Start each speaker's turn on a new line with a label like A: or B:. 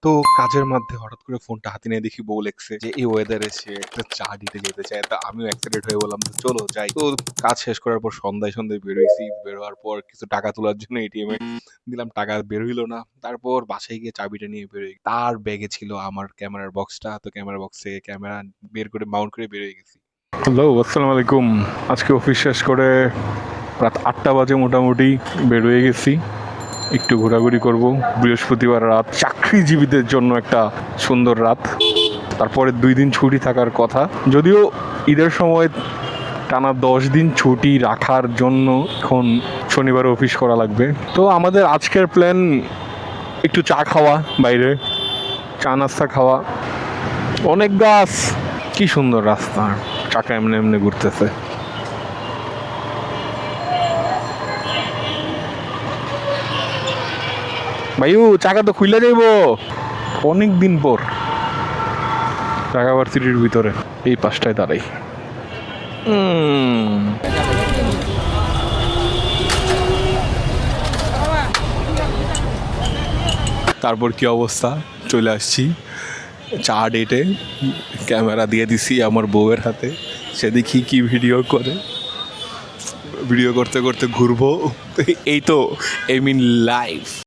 A: তো কাজের মধ্যে হঠাৎ করে ফোনটা হাতে নিয়ে দেখি বউ লেখছে যে এই ওয়েদারে সে একটা চা দিতে যেতে চায়। তা আমিও এক্সাইটেড হয়ে বললাম যে চলো যাই। তো কাজ শেষ করার পর সন্ধ্যায় বেরোইছি। বেরোয়ার পর কিছু টাকা তোলার জন্য এটিএম এ দিলাম, টাকা বের হইলো না। তারপর বাসায় গিয়ে চাবিটা নিয়ে বেরোই। তার ব্যাগে ছিল আমার ক্যামেরার বক্সটা। তো ক্যামেরা বক্সে ক্যামেরা বের করে মাউন্ট করে বের হয়ে গেছি। হ্যালো, আসসালামু আলাইকুম। আজকে অফিস শেষ করে রাত ৮টা বাজে মোটামুটি বের হয়ে গেছি। একটু ঘোরাঘুরি করব। বৃহস্পতিবার রাত, চাকরিজীবীদের জন্য একটা সুন্দর রাত। তারপরে 2 দিন ছুটি থাকার কথা, যদিও ঈদের সময় টানা 10 দিন ছুটি রাখার জন্য এখন শনিবার অফিস করা লাগবে। তো আমাদের আজকের প্ল্যান একটু চা খাওয়া, বাইরে চা নাস্তা খাওয়া। অনেক গাছ, কি সুন্দর রাস্তা, চাকা এমনি এমনি ঘুরতেছে। ভাইউ চাকা তো খুলে যাইব অনেক দিন পর। ঢাকা ভার্সিটির ভিতরে এই 5টায় দাঁড়াই। তারপর কি অবস্থা, চলে আসছি চা ডেটে। ক্যামেরা দিয়ে দিছি আমার বউয়ের হাতে, সে দেখি কি ভিডিও করে। ভিডিও করতে করতে ঘুরবো, এই তো এম ইন লাইফ।